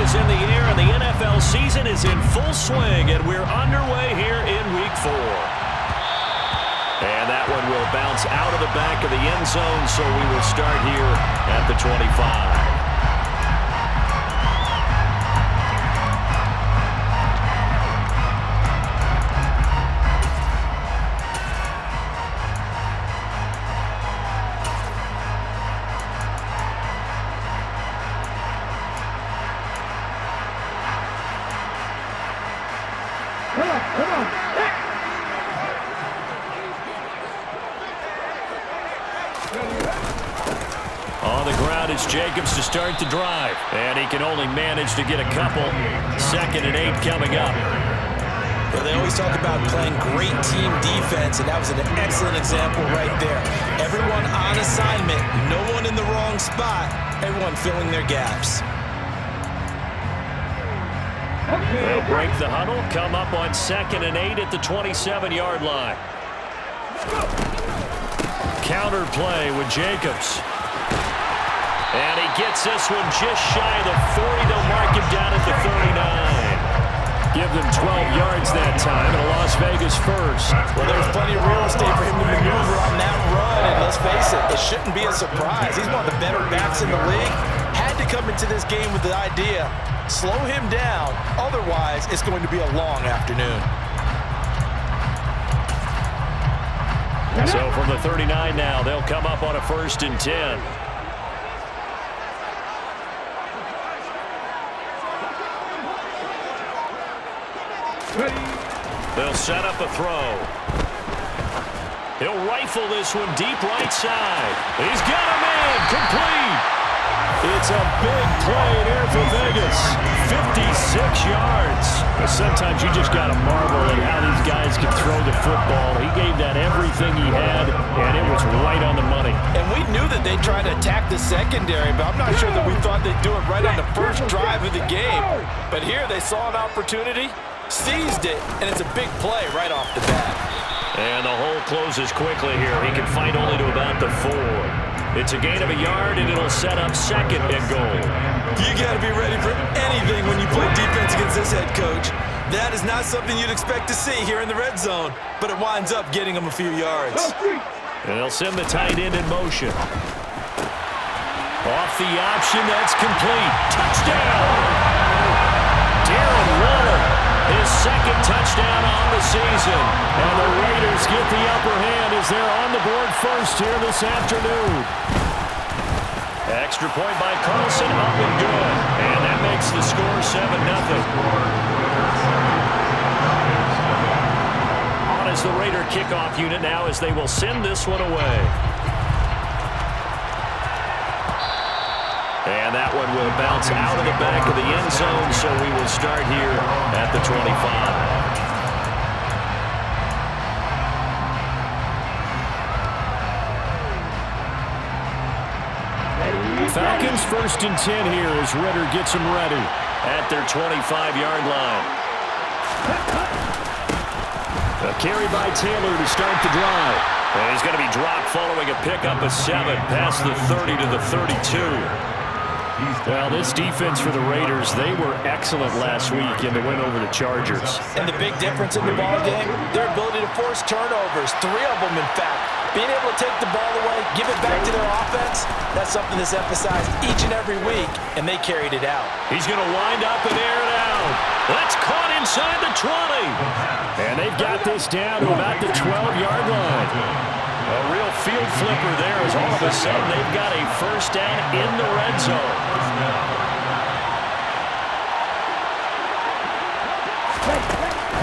is in the air, and the NFL season is in full swing, and we're underway here in Week 4. And that one will bounce out of the back of the end zone, so we will start here at the 25. On the ground, it's Jacobs to start the drive. And he can only manage to get a couple. 2nd and 8 coming up. Well, they always talk about playing great team defense, and that was an excellent example right there. Everyone on assignment, no one in the wrong spot, everyone filling their gaps. They'll break the huddle, come up on 2nd and 8 at the 27-yard line. Counter play with Jacobs. And he gets this one just shy of the 40. They'll mark him down at the 39. Give them 12 yards that time, and a Las Vegas first. Well, there's plenty of real estate for him to maneuver on that run, and let's face it, it shouldn't be a surprise. He's one of the better backs in the league. Had to come into this game with the idea, slow him down, otherwise it's going to be a long afternoon. So from the 39 now, they'll come up on a 1st and 10. They'll set up a throw. He'll rifle this one deep right side. He's got a man complete. It's a big play there for Vegas. 56 yards. But sometimes you just got to marvel at how these guys can throw the football. He gave that everything he had, and it was right on the money. And we knew that they'd try to attack the secondary, but I'm not sure that we thought they'd do it right on the first drive of the game. But here they saw an opportunity, seized it, and it's a big play right off the bat. And the hole closes quickly here. He can fight only to about the 4. It's a gain of a yard, and it'll set up 2nd and goal. You got to be ready for anything when you play defense against this head coach. That is not something you'd expect to see here in the red zone, but it winds up getting him a few yards. And they'll send the tight end in motion. Off the option, that's complete. Touchdown! Darren Waller, his 2nd touchdown on the season. And the Raiders get the upper hand as they're on the board first here this afternoon. Extra point by Carlson, up and good. And that makes the score 7-0. On as the Raider kickoff unit now as they will send this one away. And that one will bounce out of the back of the end zone, so we will start here at the 25. Falcons 1st and 10 here as Ritter gets them ready at their 25-yard line. A carry by Taylor to start the drive. And he's going to be dropped following a pickup of 7 past the 30 to the 32. Well, this defense for the Raiders, they were excellent last week in the win over the Chargers. And the big difference in the ball game, their ability to force turnovers, 3 of them in fact. Being able to take the ball away, give it back to their offense, that's something that's emphasized each and every week, and they carried it out. He's going to wind up and air it out. That's caught inside the 20. And they've got this down to about the 12-yard line. A real field flipper there as all of a sudden they've got a 1st down in the red zone.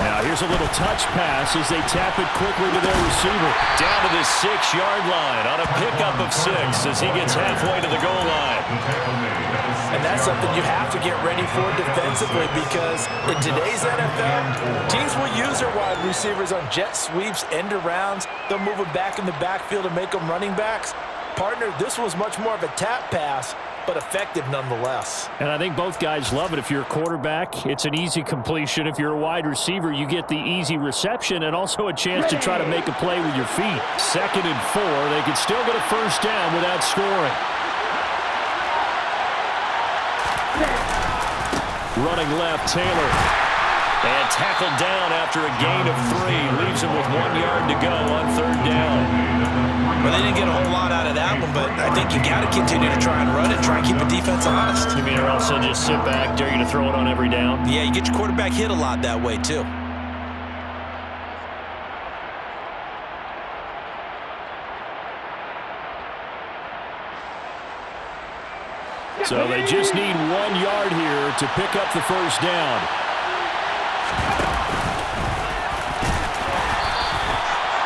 Now here's a little touch pass as they tap it quickly to their receiver. Down to the 6-yard line on a pickup of 6 as he gets halfway to the goal line. And that's something you have to get ready for defensively because in today's NFL, teams will use their wide receivers on jet sweeps, end arounds. They'll move them back in the backfield and make them running backs. Partner, this was much more of a tap pass, but effective nonetheless. And I think both guys love it. If you're a quarterback, it's an easy completion. If you're a wide receiver, you get the easy reception and also a chance to try to make a play with your feet. 2nd and 4. They can still get a 1st down without scoring. Running left, Taylor. And tackled down after a gain of 3. Leaves him with 1 yard to go on 3rd down. Well, they didn't get a whole lot out of that one, but I think you got to continue to try and run it, try and keep the defense honest. You mean or else they'll just sit back, dare you to throw it on every down? Yeah, you get your quarterback hit a lot that way, too. So they just need 1 yard here to pick up the first down.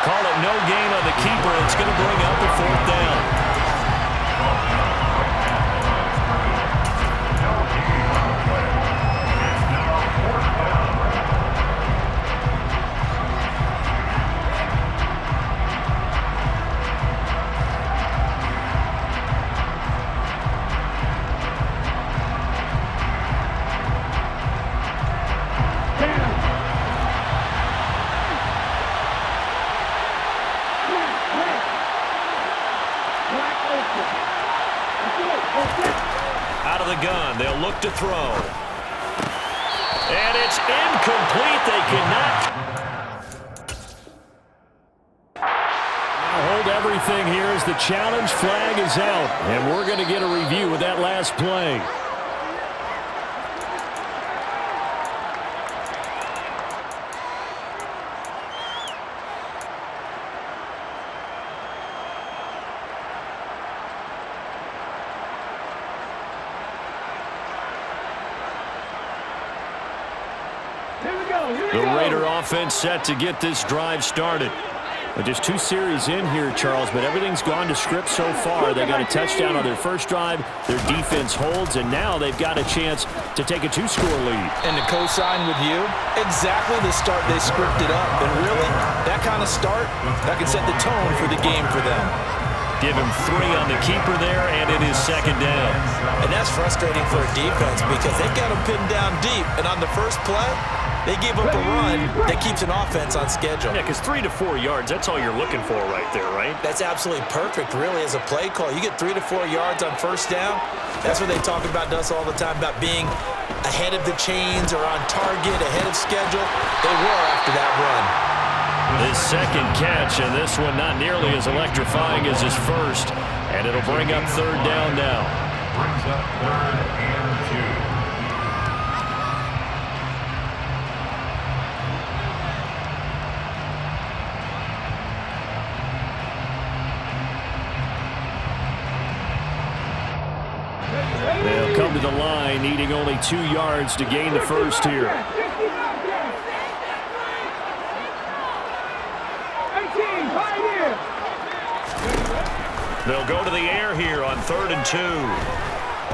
Call it no gain on the keeper. It's going to bring up a 4th down. Out of the gun, they'll look to throw. And it's incomplete. They cannot. Now hold everything here as the challenge flag is out. And we're going to get a review of that last play. The Raider offense set to get this drive started. Just 2 series in here, Charles, but everything's gone to script so far. They got a touchdown on their first drive. Their defense holds, and now they've got a chance to take a 2-score lead. And to co-sign with you, exactly the start they scripted up. And really, that kind of start, that can set the tone for the game for them. Give him 3 on the keeper there, and it is 2nd down. And that's frustrating for a defense because they've got them pinned down deep. And on the first play, they gave up a run that keeps an offense on schedule. Yeah, because 3 to 4 yards, that's all you're looking for right there, right? That's absolutely perfect, really, as a play call. You get 3 to 4 yards on first down. That's what they talk about to us all the time, about being ahead of the chains or on target, ahead of schedule. They were after that run. His second catch, and this one not nearly as electrifying as his first. And it'll bring up 3rd down now. Brings up 3rd and 2. They'll come to the line, needing only 2 yards to gain the first here. They'll go to the air here on 3rd and 2.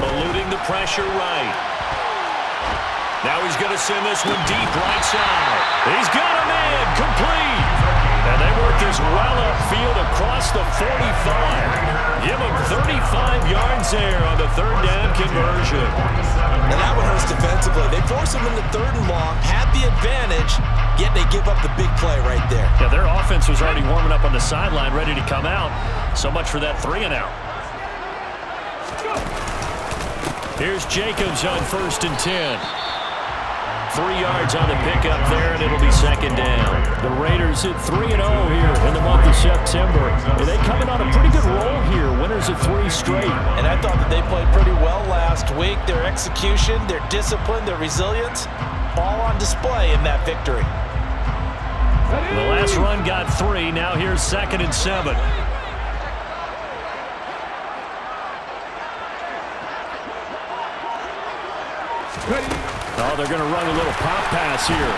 Eluding the pressure right. Now he's going to send this one deep right side. He's got a man complete. And they work this well upfield across the 45. Give him 35 yards there on the 3rd down conversion. And that one hurts defensively. They force him into 3rd and long, had the advantage, yet they give up the big play right there. Yeah, their offense was already warming up on the sideline, ready to come out. So much for that 3 and out. Here's Jacobs on 1st and 10. 3 yards on the pickup there, and it'll be 2nd down. The Raiders hit 3-0 here in the month of September. And they coming on a pretty good roll here, winners of 3 straight. And I thought that they played pretty well last week. Their execution, their discipline, their resilience, all on display in that victory. The last run got 3. Now here's 2nd and 7. Oh, they're going to run a little pop pass here.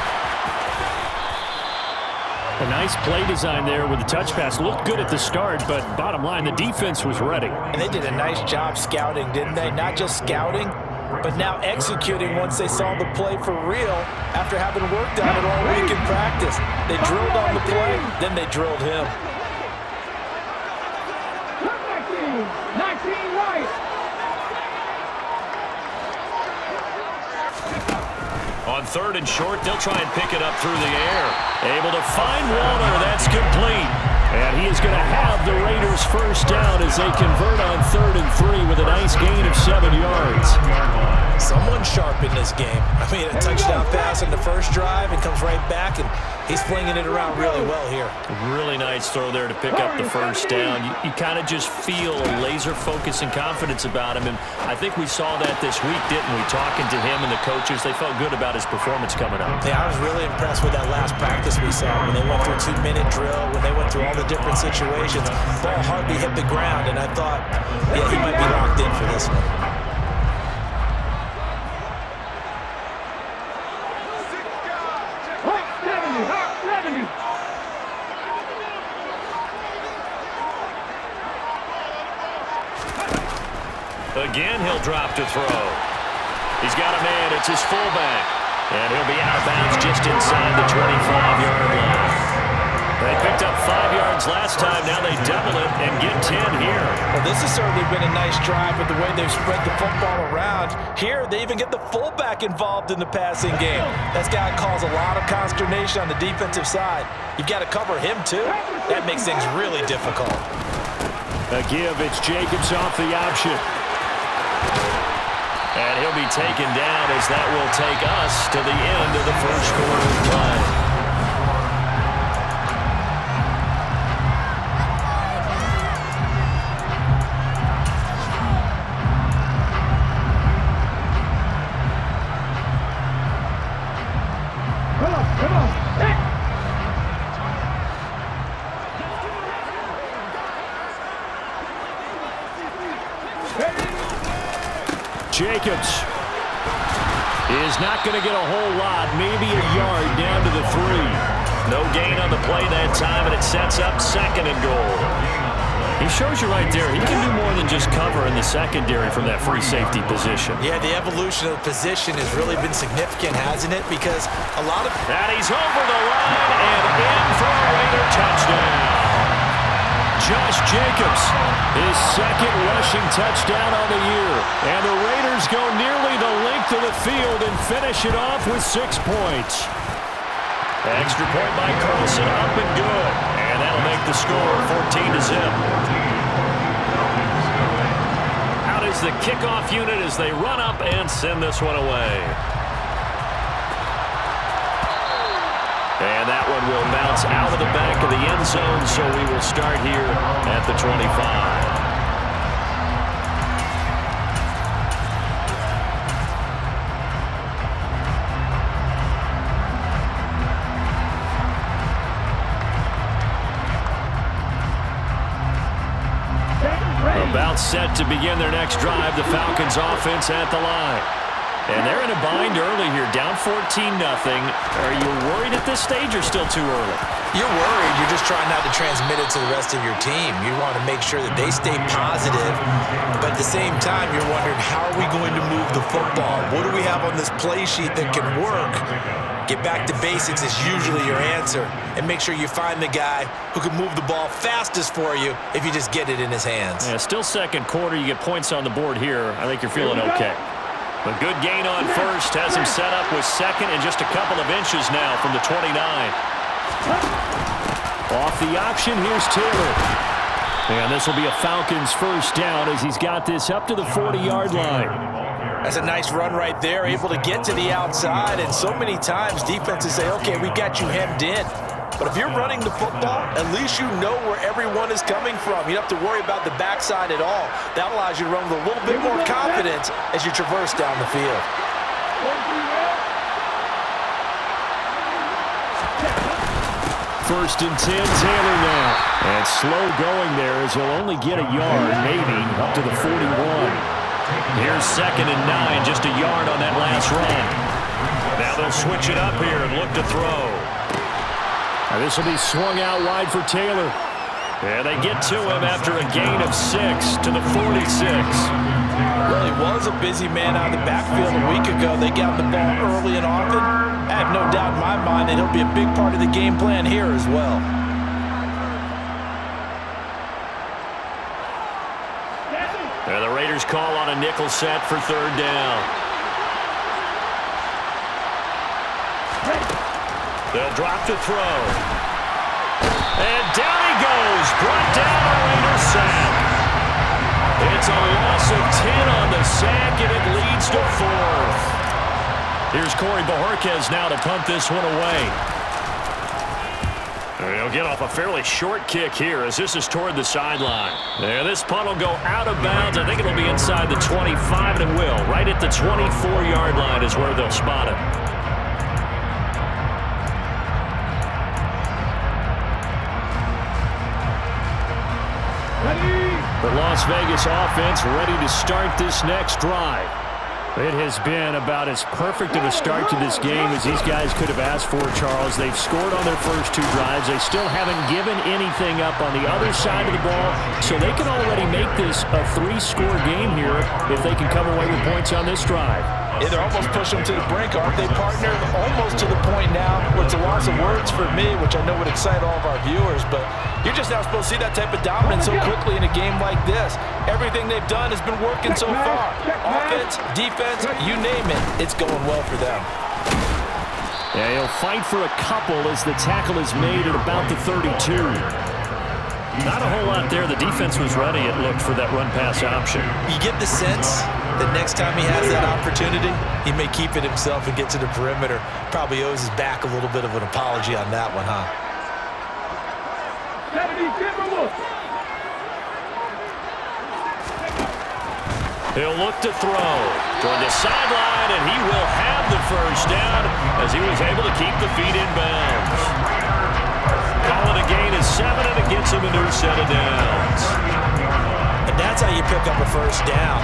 A nice play design there with the touch pass. Looked good at the start, but bottom line, the defense was ready. And they did a nice job scouting, didn't they? Not just scouting, but now executing once they saw the play for real after having worked on it all week in practice. They drilled on the play, then they drilled him. 19 right. On 3rd and short, they'll try and pick it up through the air. Able to find Walter. That's complete. And he is going to have the Raiders first down as they convert on 3rd and 3 with a nice gain of 7 yards. Someone sharp in this game. pass on the first drive and comes right back, and he's flinging it around really well here. Really nice throw there to pick up the first down. You kind of just feel a laser focus and confidence about him, and I think we saw that this week, didn't we? Talking to him and the coaches, they felt good about his performance coming up. Yeah, I was really impressed with that last practice we saw when they went through a 2-minute drill, when they went through all the different situations. Ball hardly hit the ground, and I thought, yeah, he might be locked in for this one. Again, he'll drop to throw. He's got a man. It's his fullback. And he'll be out of bounds just inside the 25-yard line. They picked up 5 yards last time. Now they double it and get 10 here. Well, this has certainly been a nice drive with the way they've spread the football around. Here, they even get the fullback involved in the passing game. That's got to cause a lot of consternation on the defensive side. You've got to cover him, too. That makes things really difficult. A give. It's Jacobs off the option. And he'll be taken down as that will take us to the end of the first quarter of play. Jacobs is not going to get a whole lot, maybe a yard down to the 3. No gain on the play that time, and it sets up 2nd and goal. He shows you right there, he can do more than just cover in the secondary from that free safety position. Yeah, the evolution of the position has really been significant, hasn't it? Because a lot of... And he's over the line and in for a Raider touchdown. Josh Jacobs, his 2nd rushing touchdown on the year. And the Raiders go nearly the length of the field and finish it off with 6 points. Extra point by Carlson, up and good. And that'll make the score 14-0. Out is the kickoff unit as they run up and send this one away. And that one will bounce out of the back of the end zone, so we will start here at the 25. About set to begin their next drive, the Falcons offense at the line. And they're in a bind early here, down 14-0. Are you worried at this stage or still too early? You're worried. You're just trying not to transmit it to the rest of your team. You want to make sure that they stay positive, but at the same time, you're wondering, how are we going to move the football? What do we have on this play sheet that can work? Get back to basics is usually your answer, and make sure you find the guy who can move the ball fastest for you if you just get it in his hands. Yeah, still 2nd quarter. You get points on the board here. I think you're feeling okay. A good gain on first has him set up with 2nd and just a couple of inches now from the 29. Off the option, here's Taylor. And this will be a Falcons first down as he's got this up to the 40-yard line. That's a nice run right there, able to get to the outside, and so many times defenses say, okay, we got you hemmed in. But if you're running the football, at least you know where everyone is coming from. You don't have to worry about the backside at all. That allows you to run with a little bit more confidence as you traverse down the field. First and 10, Taylor now. And slow going there as he'll only get a yard, maybe, up to the 41. Here's 2nd and 9, just a yard on that last run. Now they'll switch it up here and look to throw. Now this will be swung out wide for Taylor. And they get to him after a gain of 6 to the 46. Well, he was a busy man out of the backfield a week ago. They got the ball early and often. I have no doubt in my mind that he'll be a big part of the game plan here as well. And the Raiders call on a nickel set for 3rd down. They'll drop to throw. And down he goes. Brought down a Raider sack. It's a loss of 10 on the sack, and it leads to 4th. Here's Corey Bojorquez now to punt this one away. He'll get off a fairly short kick here as this is toward the sideline. There, this punt will go out of bounds. I think it'll be inside the 25, and it will. Right at the 24-yard line is where they'll spot it. The Las Vegas offense ready to start this next drive. It has been about as perfect of a start to this game as these guys could have asked for, Charles. They've scored on their first two drives. They still haven't given anything up on the other side of the ball, so they can already make this a three-score game here if they can come away with points on this drive. Yeah, they're almost pushing them to the brink, aren't they, partner? Almost to the point now where it's a loss of words for me, which I know would excite all of our viewers, but you're just not supposed to see that type of dominance so quickly in a game like this. Everything they've done has been working so far. Offense, defense, you name it, it's going well for them. Yeah, he'll fight for a couple as the tackle is made at about the 32. Not a whole lot there. The defense was ready, it looked, for that run-pass option. You get the sense that next time he has that opportunity, he may keep it himself and get to the perimeter. Probably owes his back a little bit of an apology on that one, huh? He'll look to throw toward the sideline, and he will have the first down as he was able to keep the feet in bounds. Call it a gain of 7, and it gets him a new set of downs. And that's how you pick up a first down.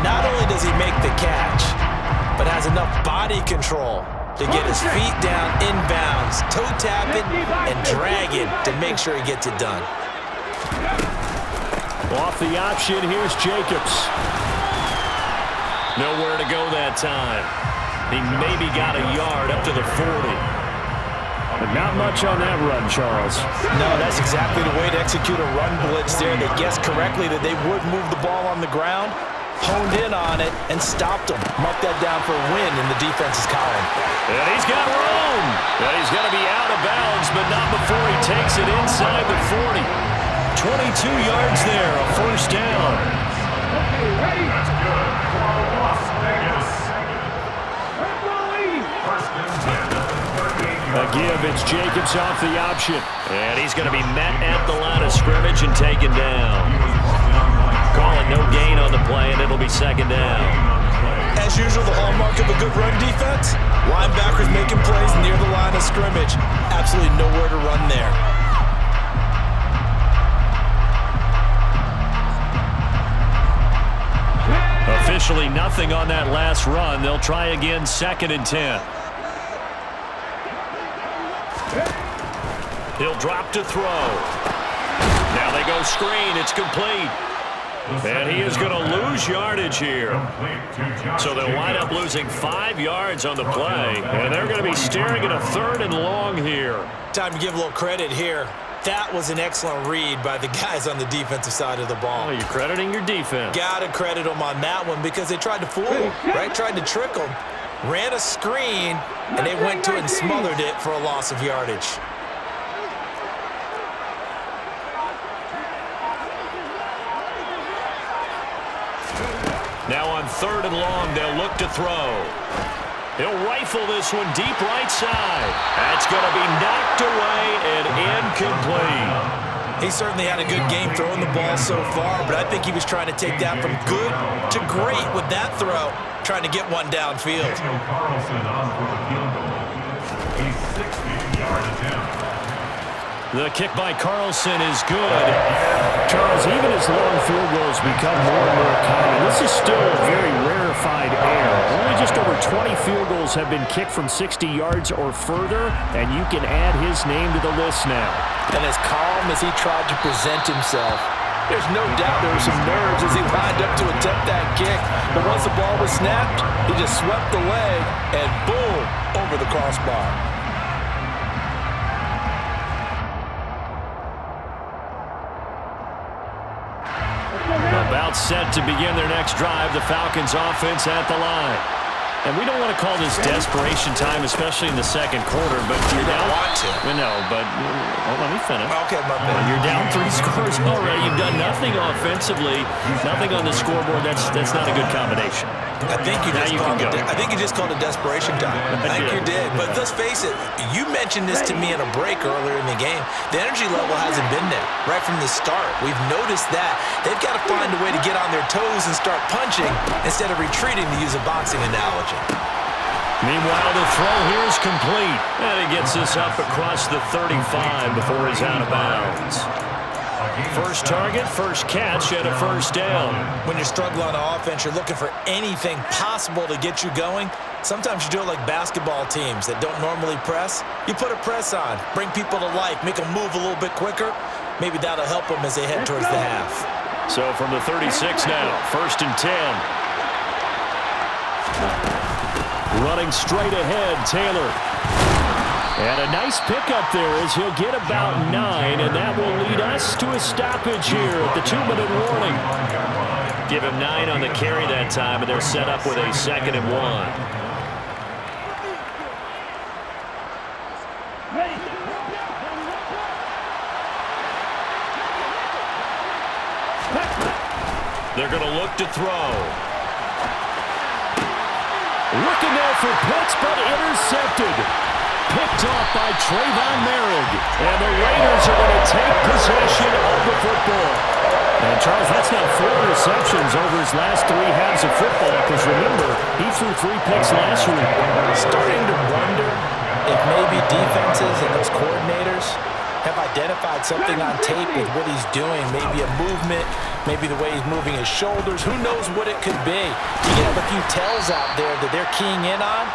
Not only does he make the catch, but has enough body control to get his feet down inbounds, toe tapping and dragging to make sure he gets it done. Off the option, here's Jacobs. Nowhere to go that time. He maybe got a yard up to the 40. But not much on that run, Charles. No, that's exactly the way to execute a run blitz there. They guessed correctly that they would move the ball on the ground, honed in on it, and stopped them. Mark that down for a win in the defense's column. And he's got room. And he's going to be out of bounds, but not before he takes it inside the 40. 22 yards there, a first down. Okay, ready? That's good for Las Vegas. First and 10 at the 38. A give, it's Jacobs off the option. And he's going to be met at the line of scrimmage and taken down. Calling no gain on the play, and it'll be second down. As usual, the hallmark of a good run defense, linebackers making plays near the line of scrimmage. Absolutely nowhere to run there. Officially nothing on that last run. They'll try again, second and 10. He'll drop to throw. Now they go screen. It's complete. And he is going to lose yardage here. So they'll wind up losing 5 yards on the play. And they're going to be staring at a 3rd and long here. Time to give a little credit here. That was an excellent read by the guys on the defensive side of the ball. Oh, you're crediting your defense. Got to credit them on that one because they tried to fool him, right? Tried to trick him. Ran a screen, and they went to it and smothered it for a loss of yardage. Now on 3rd and long, they'll look to throw. He'll rifle this one deep right side. That's going to be knocked away and incomplete. He certainly had a good game throwing the ball so far, but I think he was trying to take that from good to great with that throw, trying to get one downfield. Carlson on for the field goal. He's 60 yards down. The kick by Carlson is good. Charles, even as long field goals become more and more common, this is still a very rarefied air. Only just over 20 field goals have been kicked from 60 yards or further, and you can add his name to the list now. And as calm as he tried to present himself, there's no doubt there were some nerves as he lined up to attempt that kick. But once the ball was snapped, he just swept the leg and boom, over the crossbar. About set to begin their next drive, the Falcons offense at the line. And we don't want to call this desperation time, especially in the second quarter, but you're down. Want to. No, but let me finish. Okay, my bad. You're down 3 scores already. You've done nothing offensively, nothing on the scoreboard. That's not a good combination. I think you just called it desperation time. I think you did. But let's face it, you mentioned this to me in a break earlier in the game. The energy level hasn't been there right from the start. We've noticed that. They've got to find a way to get on their toes and start punching instead of retreating, to use a boxing analogy. Meanwhile, the throw here is complete. And he gets this up across the 35 before he's out of bounds. First target, first catch, and a first down. When you're struggling on offense, you're looking for anything possible to get you going. Sometimes you do it like basketball teams that don't normally press. You put a press on, bring people to life, make them move a little bit quicker. Maybe that'll help them as they head towards the half. So from the 36 now, first and 10. Running straight ahead, Taylor. And a nice pickup there as he'll get about 9, and that will lead us to a stoppage here at the 2-minute warning. Give him 9 on the carry that time, and they're set up with a 2nd and 1. They're going to look to throw. Looking there for Pitts, but intercepted. Picked off by Trayvon Merrick. And the Raiders are going to take possession of the football. And, Charles, that's now 4 interceptions over his last 3 halves of football. Because, remember, he threw 3 picks last week. Starting to wonder if maybe defenses and those coordinators have identified something on tape with what he's doing. Maybe a movement, maybe the way he's moving his shoulders. Who knows what it could be? You can have a few tells out there that they're keying in on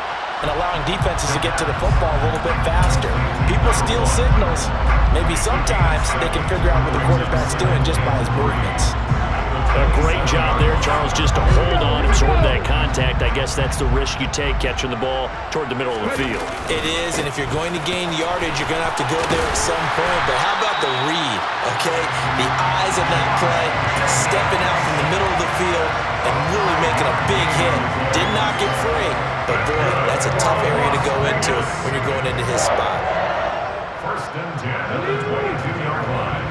and allowing defenses to get to the football a little bit faster. People steal signals. Maybe sometimes they can figure out what the quarterback's doing just by his movements. A great job there, Charles, just to hold on, absorb that contact. I guess that's the risk you take, catching the ball toward the middle of the field. It is, and if you're going to gain yardage, you're going to have to go there at some point. But how about the read, okay? The eyes of that play, stepping out from the middle of the field and really making a big hit. Did not get free, but boy, that's a tough area to go into when you're going into his spot. First and 10 at the 22-yard line.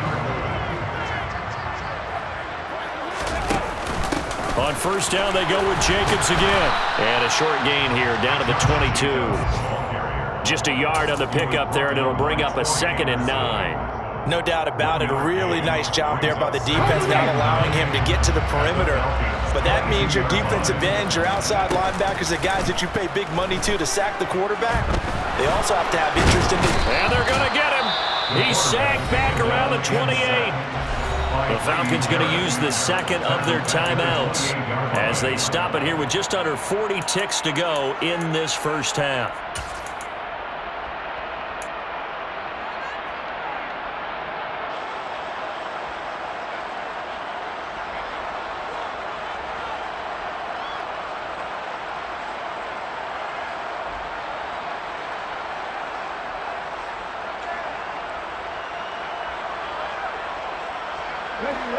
On first down, they go with Jacobs again. And a short gain here, down to the 22. Just a yard on the pickup there, and it'll bring up a 2nd and 9. No doubt about it. A really nice job there by the defense, not allowing him to get to the perimeter. But that means your defensive ends, your outside linebackers, the guys that you pay big money to sack the quarterback, they also have to have interest in the... And they're going to get him. He's sacked back around the 28. The Falcons going to use the 2nd of their timeouts as they stop it here with just under 40 ticks to go in this first half.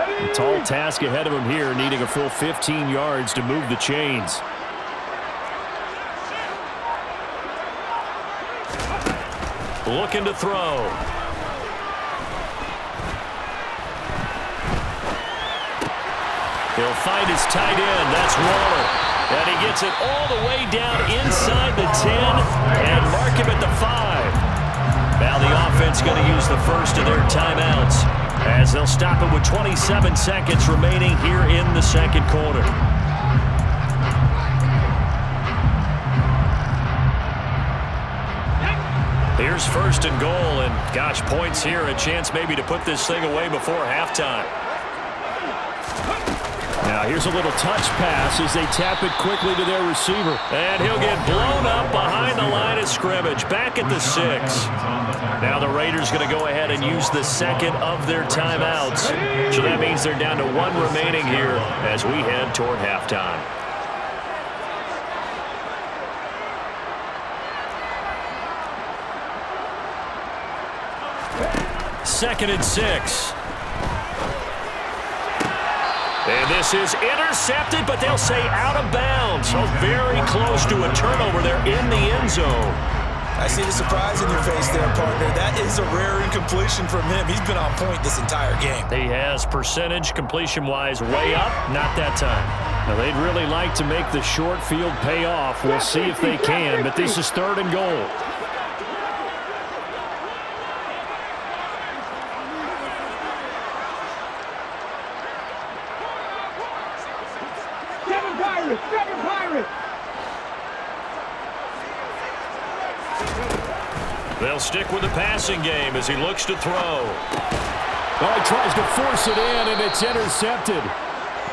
A tall task ahead of him here, needing a full 15 yards to move the chains. Looking to throw. He'll find his tight end. That's Waller. And he gets it all the way down inside the 10 and mark him at the 5. Now the offense going to use the first of their timeouts as they'll stop it with 27 seconds remaining here in the second quarter. Here's first and goal, and gosh, points here, a chance maybe to put this thing away before halftime. Now here's a little touch pass as they tap it quickly to their receiver. And he'll get blown up behind the line of scrimmage, back at the 6. Now the Raiders going to go ahead and use the 2nd of their timeouts. So that means they're down to 1 remaining here as we head toward halftime. Second and 6. And this is intercepted, but they'll say out of bounds. So very close to a turnover there in the end zone. I see the surprise in your face there, partner. That is a rare incompletion from him. He's been on point this entire game. He has percentage completion-wise way up, not that time. Now, they'd really like to make the short field pay off. We'll see if they can, but this is 3rd and goal. They'll stick with the passing game as he looks to throw. Oh, he tries to force it in, and it's intercepted.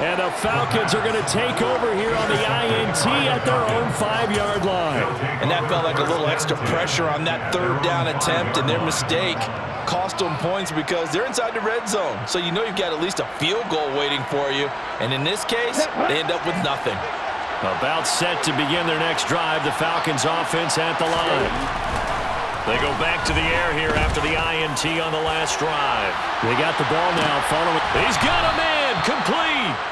And the Falcons are going to take over here on the INT at their own 5-yard line. And that felt like a little extra pressure on that 3rd down attempt, and their mistake cost them points because they're inside the red zone. So you know you've got at least a field goal waiting for you. And in this case, they end up with nothing. About set to begin their next drive, the Falcons offense at the line. They go back to the air here after the INT on the last drive. They got the ball now following. He's got a man complete.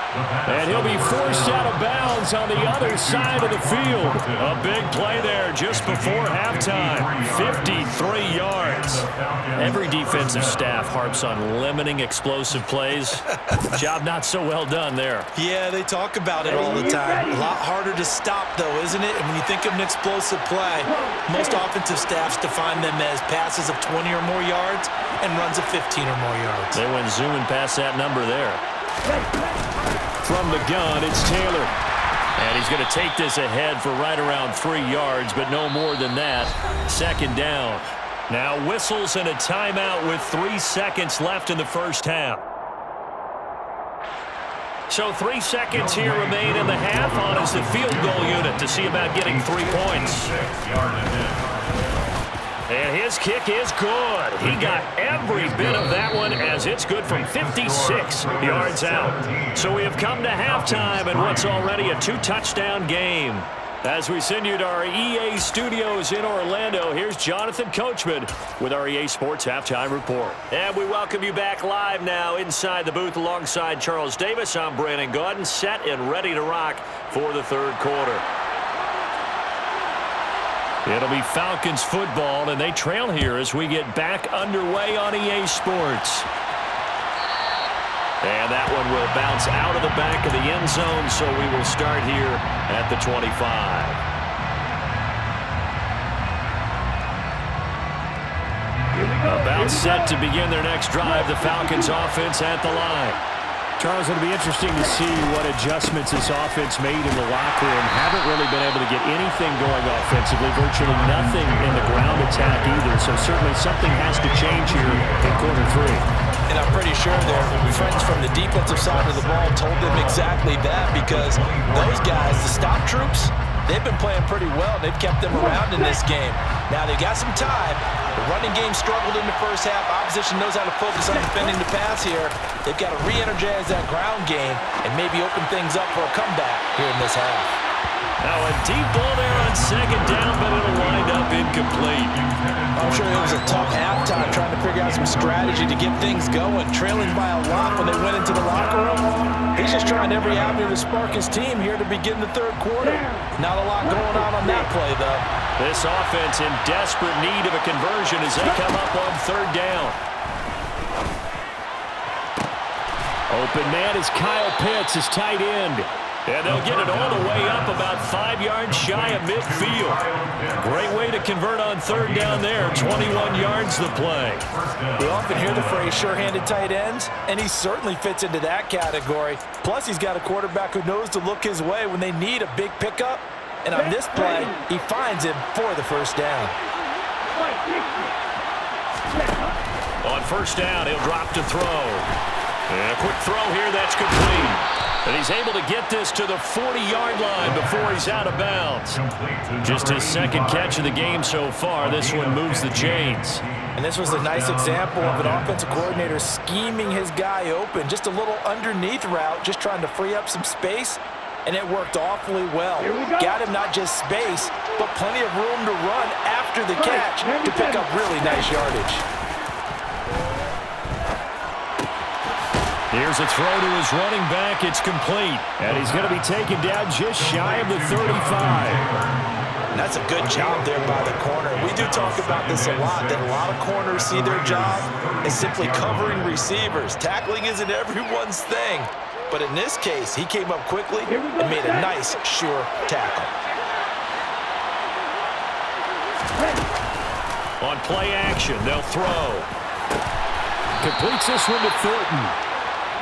And he'll be forced out of bounds on the other side of the field. A big play there just before halftime. 53 yards. Every defensive staff harps on limiting explosive plays. Job not so well done there. Yeah, they talk about it all the time. A lot harder to stop, though, isn't it? And when you think of an explosive play, most offensive staffs define them as passes of 20 or more yards and runs of 15 or more yards. They went zooming past that number there. From the gun, it's Taylor. And he's going to take this ahead for right around 3 yards, but no more than that. 2nd down. Now whistles and a timeout with 3 seconds left in the first half. So 3 seconds here remain in the half. On is the field goal unit to see about getting 3 points. And his kick is good. He got every bit of that one as it's good from 56 yards out. So we have come to halftime in what's already a 2-touchdown game. As we send you to our EA studios in Orlando, here's Jonathan Coachman with our EA Sports Halftime Report. And we welcome you back live now inside the booth alongside Charles Davis. I'm Brandon Gaudin, set and ready to rock for the 3rd quarter. It'll be Falcons football, and they trail here as we get back underway on EA Sports. And that one will bounce out of the back of the end zone, so we will start here at the 25. About set to begin their next drive, the Falcons offense at the line. Charles, it'll be interesting to see what adjustments this offense made in the locker room. Haven't really been able to get anything going offensively, virtually nothing in the ground attack either. So certainly something has to change here in quarter 3. And I'm pretty sure their friends from the defensive side of the ball told them exactly that, because those guys, the stop troops, they've been playing pretty well. They've kept them around in this game. Now they've got some time. The running game struggled in the first half. Opposition knows how to focus on defending the pass here. They've got to re-energize that ground game and maybe open things up for a comeback here in this half. Now a deep ball there on 2nd down, but it'll wind up incomplete. I'm sure it was a tough halftime trying to figure out some strategy to get things going. Trailing by a lot when they went into the locker room. He's just trying every avenue to spark his team here to begin the 3rd quarter. Not a lot going on that play, though. This offense in desperate need of a conversion as they come up on 3rd down. Open man is Kyle Pitts, his tight end. And they'll get it all the way up about 5 yards shy of midfield. Great way to convert on 3rd down there. 21 yards the play. We often hear the phrase sure-handed tight ends, and he certainly fits into that category. Plus, he's got a quarterback who knows to look his way when they need a big pickup. And on this play, he finds him for the 1st down. On 1st down, he'll drop to throw. And a quick throw here, that's complete. And he's able to get this to the 40-yard line before he's out of bounds. Just his 2nd catch of the game so far. This one moves the chains. And this was a nice example of an offensive coordinator scheming his guy open. Just a little underneath route, just trying to free up some space. And it worked awfully well. Got him not just space, but plenty of room to run after the catch to pick up really nice yardage. Here's a throw to his running back. It's complete. And he's going to be taken down just shy of the 35. That's a good job there by the corner. We do talk about this a lot, that a lot of corners see their job as simply covering receivers. Tackling isn't everyone's thing. But in this case, he came up quickly and made a nice, sure tackle. On play action, they'll throw. Completes this one to Thornton.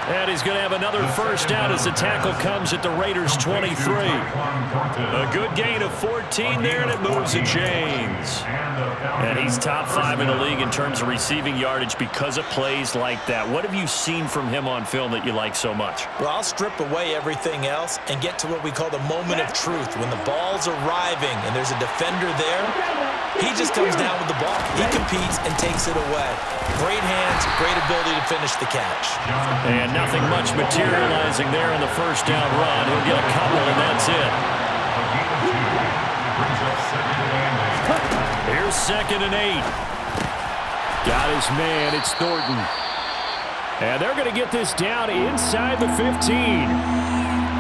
And he's going to have another first down as the tackle comes at the Raiders' 23. A good gain of 14 there, and it moves the chains. And he's top 5 in the league in terms of receiving yardage because of plays like that. What have you seen from him on film that you like so much? Well, I'll strip away everything else and get to what we call the moment of truth. When the ball's arriving and there's a defender there, he just comes down with the ball. He competes and takes it away. Great hands, great ability to finish the catch. And nothing much materializing there in the first down run. He'll get a couple, and that's it. Here's 2nd and 8. Got his man. It's Thornton. And they're going to get this down inside the 15.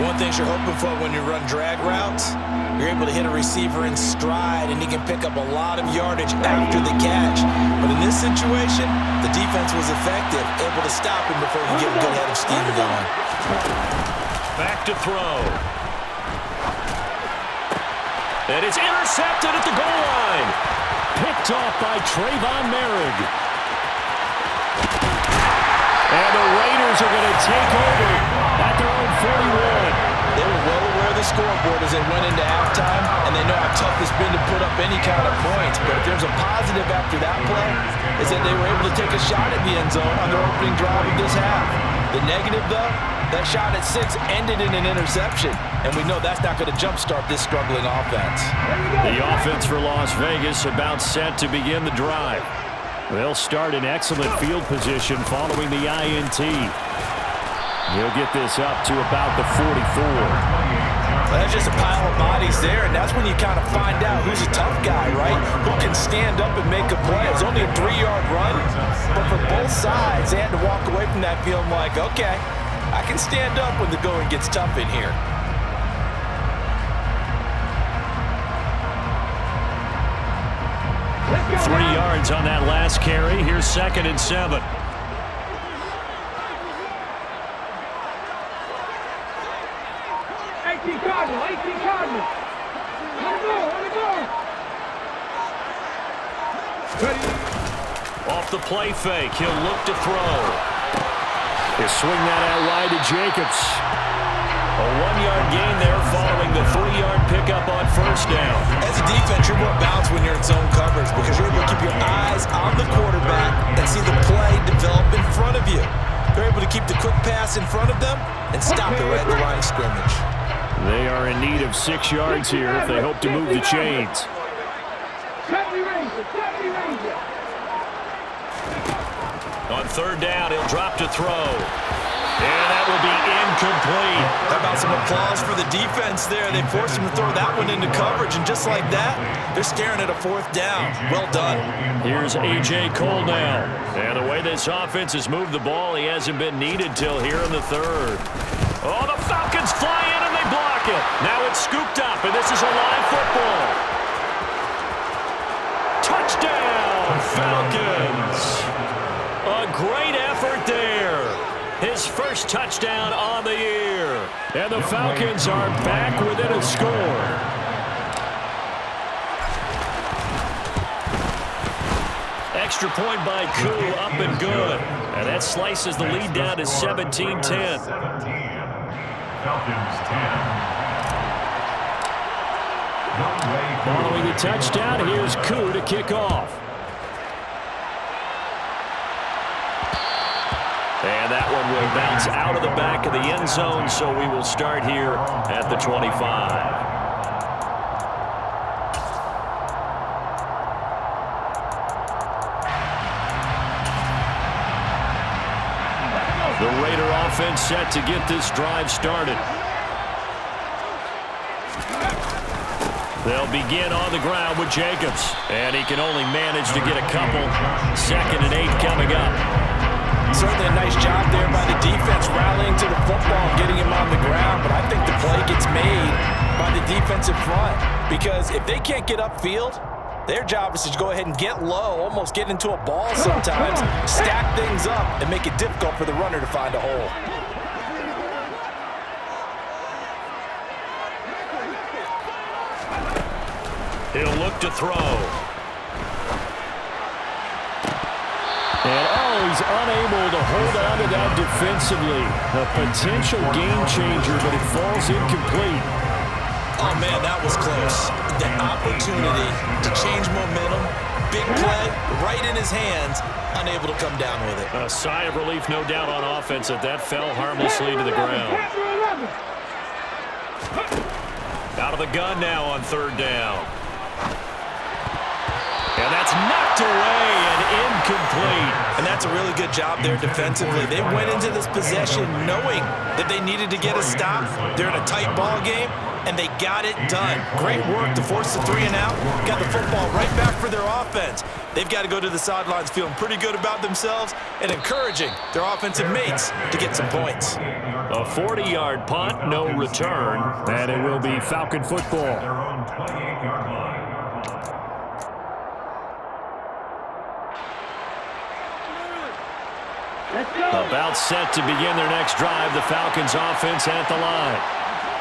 One thing you're hoping for when you run drag routes, you're able to hit a receiver in stride, and he can pick up a lot of yardage after the catch. But in this situation, the defense was effective, able to stop him before he could get a good head of steam going. Back to throw. And it's intercepted at the goal line. Picked off by Trayvon Merrick. And the Raiders are going to take over at their own 41. They were well aware of the scoreboard as they went into halftime, and they know how tough it's been to put up any kind of points. But if there's a positive after that play, is that they were able to take a shot at the end zone on their opening drive of this half. The negative, though, that shot at 6 ended in an interception, and we know that's not going to jumpstart this struggling offense. The offense for Las Vegas about set to begin the drive. They'll start in excellent field position following the INT. He'll get this up to about the 44. Well, that's just a pile of bodies there, and that's when you kind of find out who's a tough guy, right? Who can stand up and make a play. It was only a 3-yard run, but for both sides, they had to walk away from that feeling like, okay, I can stand up when the going gets tough in here. Three yards on that last carry. Here's 2nd and 7. 18 Cardinal. Let it go. Ready. Off the play fake, he'll look to throw. He'll swing that out wide to Jacobs. A 1-yard gain there following the 3-yard pickup on first down. As a defense, you're more balanced when you're in zone coverage because you're able to keep your eyes on the quarterback and see the play develop in front of you. They're able to keep the quick pass in front of them and stop it right at the line of scrimmage. They are in need of 6 yards here if they hope to move the chains. On 3rd down, he'll drop to throw. And that will be incomplete. How about some applause for the defense there? They forced him to throw that one into coverage, and just like that, they're staring at a 4th down. Well done. Here's A.J. Cole now. And the way this offense has moved the ball, he hasn't been needed till here in the 3rd. Oh, the Falcons fly in and they block it. Now it's scooped up, and this is a live football. Touchdown, Falcons. A great effort there. His first touchdown on the year. And the Falcons are back within a score. Extra point by Koo, up and good. And that slices the lead down to 17-10. 17. Falcons 10. Following the touchdown, here's Koo to kick off. And that one will bounce out of the back of the end zone, so we will start here at the 25. The Raider offense set to get this drive started. They'll begin on the ground with Jacobs, and he can only manage to get a couple. 2nd and 8 coming up. Certainly a nice job there by the defense rallying to the football and getting him on the ground, but I think the play gets made by the defensive front because if they can't get upfield, their job is to go ahead and get low, almost get into a ball sometimes, stack things up, and make it difficult for the runner to find a hole. He'll look to throw. And he's unable to hold on to that defensively. A potential game changer, but it falls incomplete. Oh, man, that was close. The opportunity to change momentum, big play, right in his hands, unable to come down with it. A sigh of relief, no doubt, on offense that fell harmlessly to the ground. Out of the gun now on third down. And that's knocked away and incomplete. And that's a really good job there defensively. They went into this possession knowing that they needed to get a stop. They're in a tight ball game, and they got it done. Great work to force the 3 and out. Got the football right back for their offense. They've got to go to the sidelines feeling pretty good about themselves and encouraging their offensive mates to get some points. A 40-yard punt, no return, and it will be Falcon football. Their own 28-yard line. About set to begin their next drive, the Falcons offense at the line.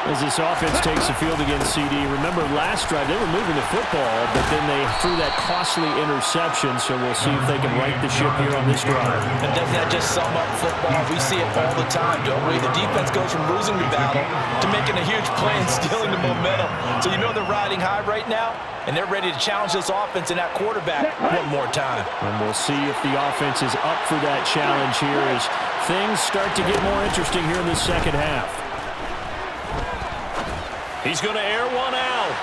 As this offense takes the field against CD, remember last drive they were moving the football, but then they threw that costly interception, so we'll see if they can right the ship here on this drive. And doesn't that just sum up football? We see it all the time, don't we? The defense goes from losing the battle to making a huge play and stealing the momentum. So you know they're riding high right now, and they're ready to challenge this offense and that quarterback one more time. And we'll see if the offense is up for that challenge here as things start to get more interesting here in the second half. He's going to air one out.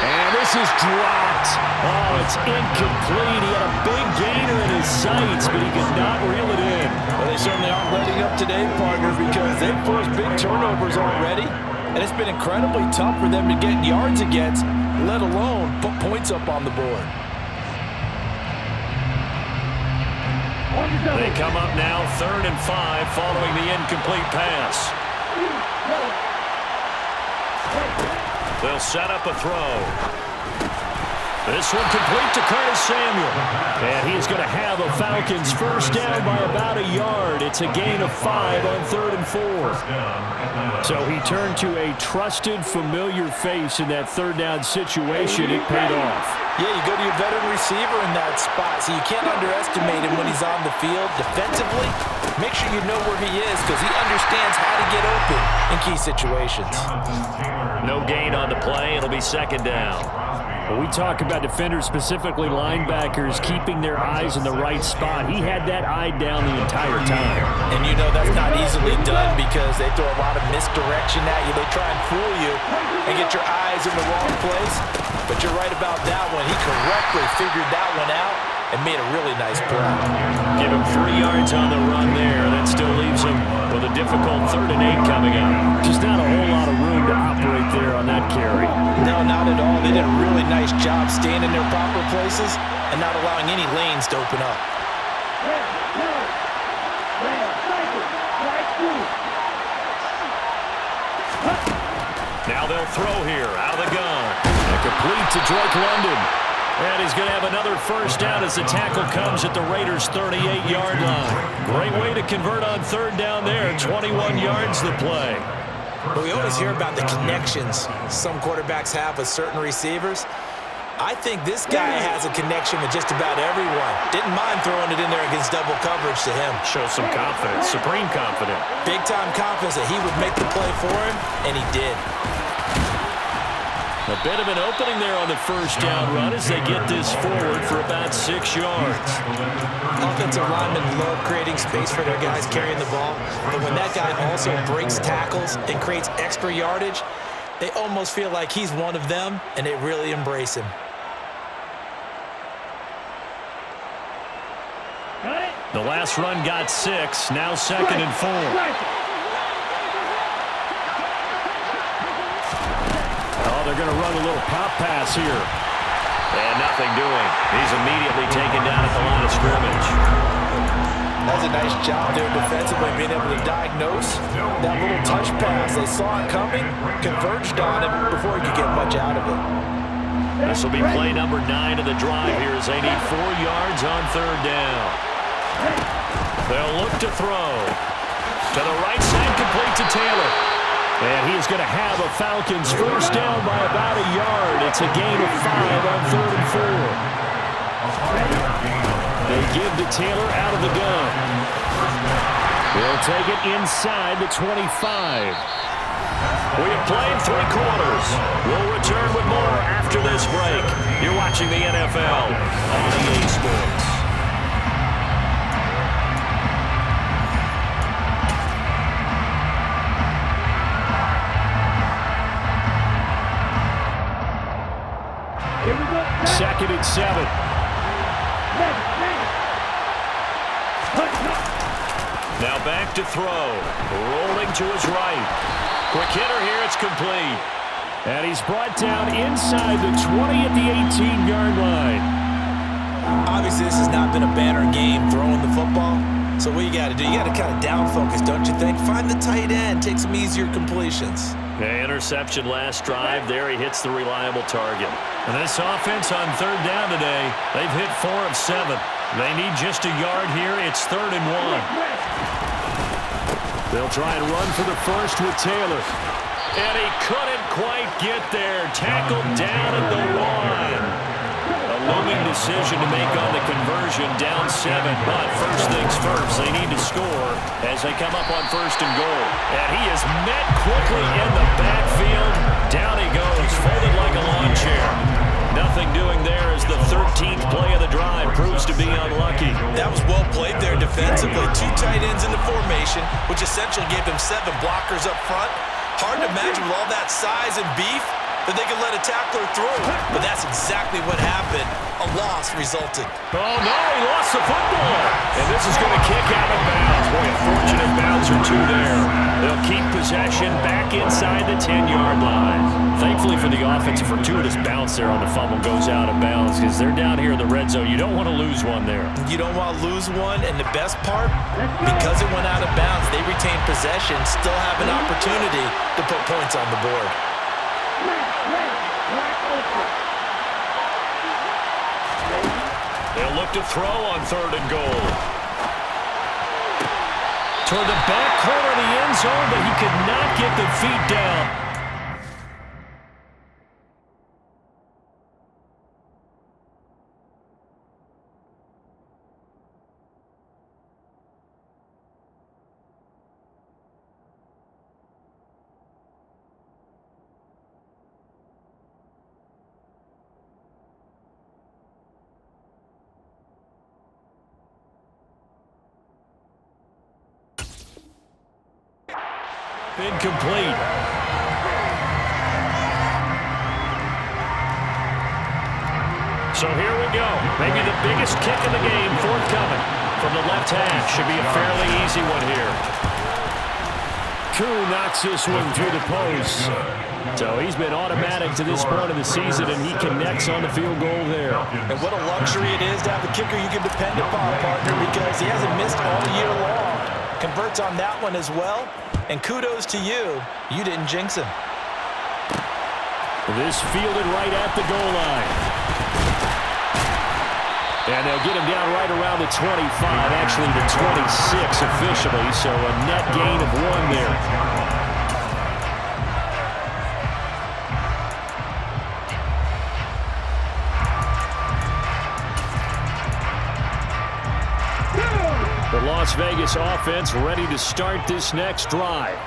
And this is dropped. Oh, it's incomplete. He had a big gainer in his sights, but he could not reel it in. Well, they certainly aren't letting up today, partner, because they've forced big turnovers already, and it's been incredibly tough for them to get yards against, let alone put points up on the board. They come up now 3rd and 5 following the incomplete pass. They'll set up a throw. This one complete to Curtis Samuel. And he's going to have a Falcons first down by about a yard. It's a gain of 5 on 3rd and 4. So he turned to a trusted, familiar face in that third down situation. It paid off. Yeah, you go to your veteran receiver in that spot, so you can't underestimate him when he's on the field. Defensively, make sure you know where he is because he understands how to get open in key situations. No gain on the play. It'll be 2nd down. When we talk about defenders, specifically linebackers, keeping their eyes in the right spot, he had that eye down the entire time. And you know that's not easily done because they throw a lot of misdirection at you. They try and fool you and get your eyes in the wrong place. But you're right about that one. He correctly figured that one out and made a really nice play. Give him 3 yards on the run there. That still leaves him with a difficult 3rd and 8 coming up. Just not a whole lot of room to operate there on that carry. No, not at all. They did a really nice job staying in their proper places and not allowing any lanes to open up. Now they'll throw here out of the gun. And complete to Drake London. And he's going to have another first down as the tackle comes at the Raiders' 38-yard line. Great way to convert on 3rd down there. 21 yards to play. But we always hear about the connections some quarterbacks have with certain receivers. I think this guy has a connection with just about everyone. Didn't mind throwing it in there against double coverage to him. Shows some confidence, supreme confidence. Big-time confidence that he would make the play for him, and he did. A bit of an opening there on the first down run as they get this forward for about 6 yards. Offensive linemen love creating space for their guys carrying the ball, but when that guy also breaks tackles and creates extra yardage, they almost feel like he's one of them, and they really embrace him. The last run got 6, now 2nd and 4. They're going to run a little pop pass here. And nothing doing. He's immediately taken down at the line of scrimmage. That's a nice job there defensively, being able to diagnose that little touch pass. They saw it coming, converged on him before he could get much out of it. This will be play number 9 of the drive here as they need 4 yards on third down. They'll look to throw. To the right side, complete to Taylor. And he is going to have a Falcons first down by about a yard. It's a gain of 5 on 3rd and 4. They give to Taylor out of the gun. He'll take it inside the 25. We have played 3 quarters. We'll return with more after this break. You're watching the NFL on EA Sports. Second and 7. Now back to throw. Rolling to his right. Quick hitter here. It's complete. And he's brought down inside the 20 at the 18-yard line. Obviously, this has not been a banner game throwing the football. So what you got to do, you got to kind of down focus, don't you think? Find the tight end. Take some easier completions. Okay, interception last drive. There he hits the reliable target. And this offense on third down today, they've hit 4 of 7. They need just a yard here. It's 3rd and 1. They'll try and run for the first with Taylor. And he couldn't quite get there. Tackled down at the 1. A looming decision to make on the conversion, down 7. But first things first, they need to score as they come up on 1st and goal. And he is met quickly in the backfield. Down he goes, folded like a lawn chair. Nothing doing there as the 13th play of the drive proves to be unlucky. That was well played there defensively. 2 tight ends in the formation, which essentially gave them 7 blockers up front. Hard to imagine with all that size and beef that they could let a tackler through. But that's exactly what happened. A loss resulted. Oh, no, he lost the football. And this is going to kick out of bounds. Boy, a fortunate bounce or 2 there. They'll keep possession back inside the 10-yard line. Thankfully for the offense, a fortuitous bounce there on the fumble goes out of bounds because they're down here in the red zone. You don't want to lose one there. You don't want to lose one, and the best part, because it went out of bounds, they retain possession, still have an opportunity to put points on the board. They'll look to throw on 3rd and goal. Toward the back corner of the end zone, but he could not get the feet down. Incomplete. So here we go. Maybe the biggest kick of the game forthcoming from the left half. Should be a fairly easy one here. Koo knocks this one through the post. So he's been automatic to this point of the season, and he connects on the field goal there. And what a luxury it is to have a kicker you can depend upon, partner, because he hasn't missed all year long. Converts on that one as well. And kudos to you. You didn't jinx him. This fielded right at the goal line. And they'll get him down right around the 25, actually the 26 officially, so a net gain of 1 there. The Las Vegas offense ready to start this next drive.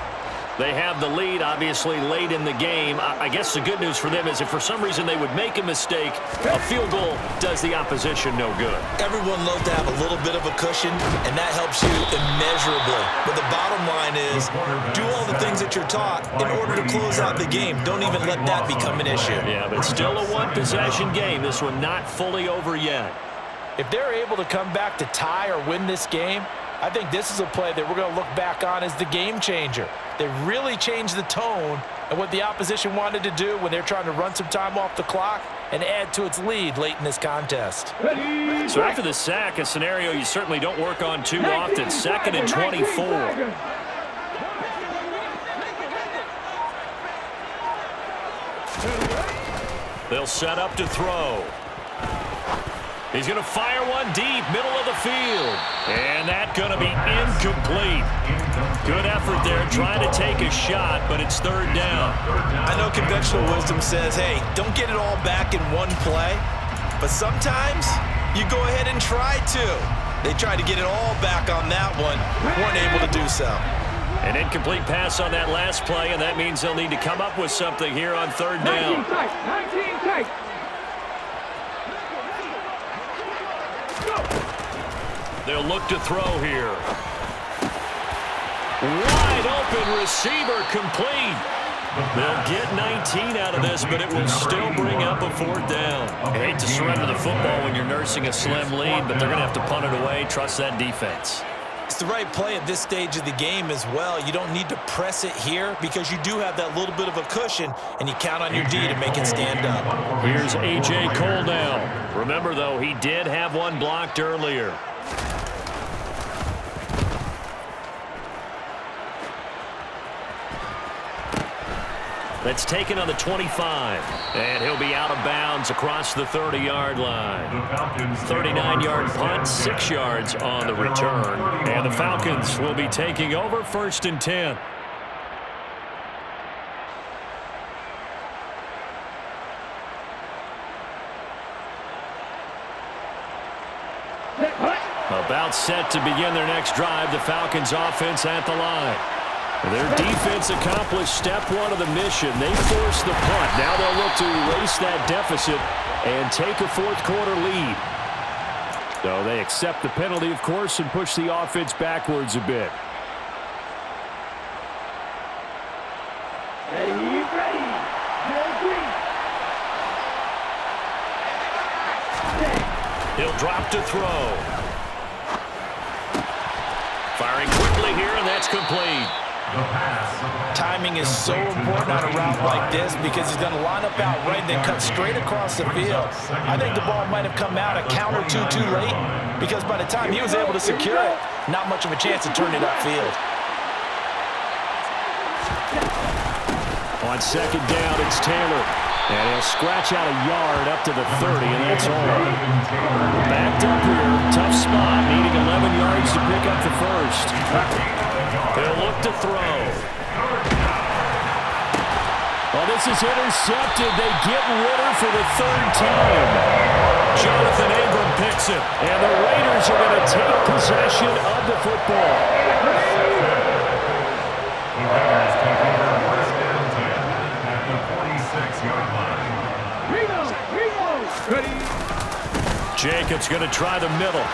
They have the lead, obviously, late in the game. I guess the good news for them is if for some reason they would make a mistake, a field goal does the opposition no good. Everyone loves to have a little bit of a cushion, and that helps you immeasurably. But the bottom line is do all the things that you're taught in order to close out the game. Don't even let that become an issue. Yeah, but still a one-possession game. This one not fully over yet. If they're able to come back to tie or win this game, I think this is a play that we're going to look back on as the game changer. They really changed the tone and what the opposition wanted to do when they're trying to run some time off the clock and add to its lead late in this contest. So after the sack, a scenario you certainly don't work on too often. 2nd and 24. They'll set up to throw. He's going to fire one deep, middle of the field. And that's going to be incomplete. Good effort there trying to take a shot, but it's 3rd down. I know conventional wisdom says, hey, don't get it all back in one play. But sometimes you go ahead and try to. They tried to get it all back on that one. Weren't able to do so. An incomplete pass on that last play, and that means they'll need to come up with something here on 3rd down. 19 tight. They'll look to throw here. Wide open receiver complete. They'll get 19 out of this, but it will still bring up a 4th down. I hate to surrender the football when you're nursing a slim lead, but they're going to have to punt it away. Trust that defense. It's the right play at this stage of the game as well. You don't need to press it here because you do have that little bit of a cushion, and you count on your D to make it stand up. Here's A.J. Cole now. Remember, though, he did have one blocked earlier. That's taken on the 25. And he'll be out of bounds across the 30-yard line. 39-yard punt, 6 yards on the return. And the Falcons will be taking over 1st and 10. About set to begin their next drive, the Falcons offense at the line. Their defense accomplished step 1 of the mission. They forced the punt. Now they'll look to erase that deficit and take a 4th quarter lead. So they accept the penalty, of course, and push the offense backwards a bit. He'll drop to throw. Firing quickly here, and that's complete. Timing is so important on a route like this because he's going to line up out right and then cut straight across the field. I think the ball might have come out a count or two too late because by the time he was able to secure it, not much of a chance to turn it upfield. On 2nd down, it's Taylor. And he'll scratch out a yard up to the 30, and that's all. Backed up here, tough spot, needing 11 yards to pick up the 1st. They'll look to throw. Well, this is intercepted. They get Ritter for the 3rd time. Jonathan Abram picks it, and the Raiders are going to take possession of the football. Jacobs going to try the middle.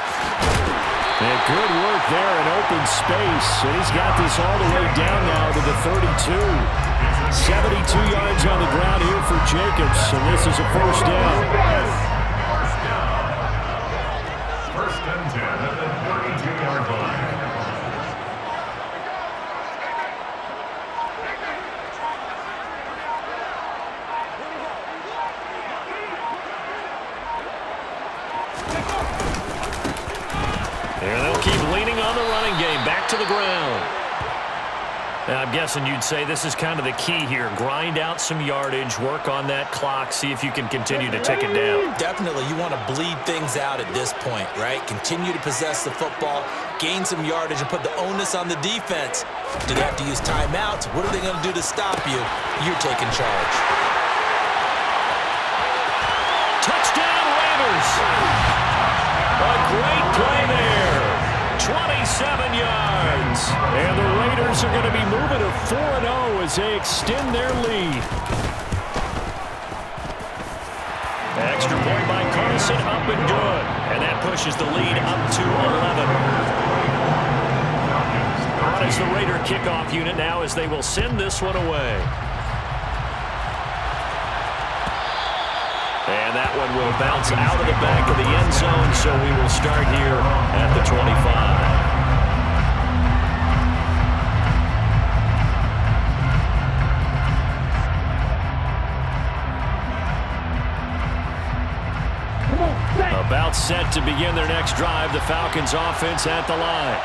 And good work there in open space. And he's got this all the way down now to the 32. 72 yards on the ground here for Jacobs. And this is a 1st down. 1st and 10 at the 32-yard line. And they'll keep leaning on the running game. Back to the ground. Now, I'm guessing you'd say this is kind of the key here. Grind out some yardage, work on that clock, see if you can continue to tick it down. Definitely, you want to bleed things out at this point, right? Continue to possess the football, gain some yardage, and put the onus on the defense. Do they have to use timeouts? What are they going to do to stop you? You're taking charge. Touchdown, Raiders! A great play there. 27 yards. And the Raiders are going to be moving to 4-0 as they extend their lead. Extra point by Carson, up and good. And that pushes the lead up to 11. On is the Raider kickoff unit now as they will send this one away. And that one will bounce out of the back of the end zone, so we will start here at the 25. About set to begin their next drive, the Falcons offense at the line.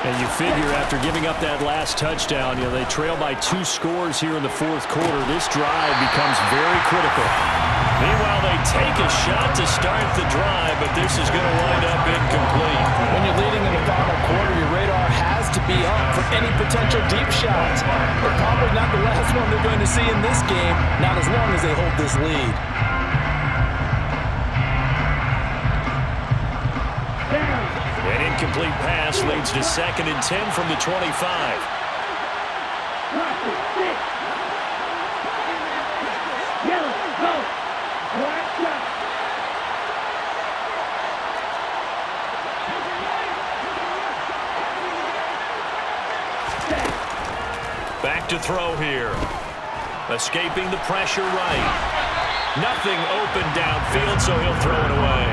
And you figure after giving up that last touchdown, they trail by 2 scores here in the fourth quarter. This drive becomes very critical. Meanwhile, they take a shot to start the drive, but this is going to wind up incomplete. When you're leading in the final quarter, your radar has to be up for any potential deep shots. But probably not the last one they're going to see in this game, not as long as they hold this lead. An incomplete pass leads to 2nd and 10 from the 25. Back to throw here. Escaping the pressure right. Nothing open downfield, so he'll throw it away.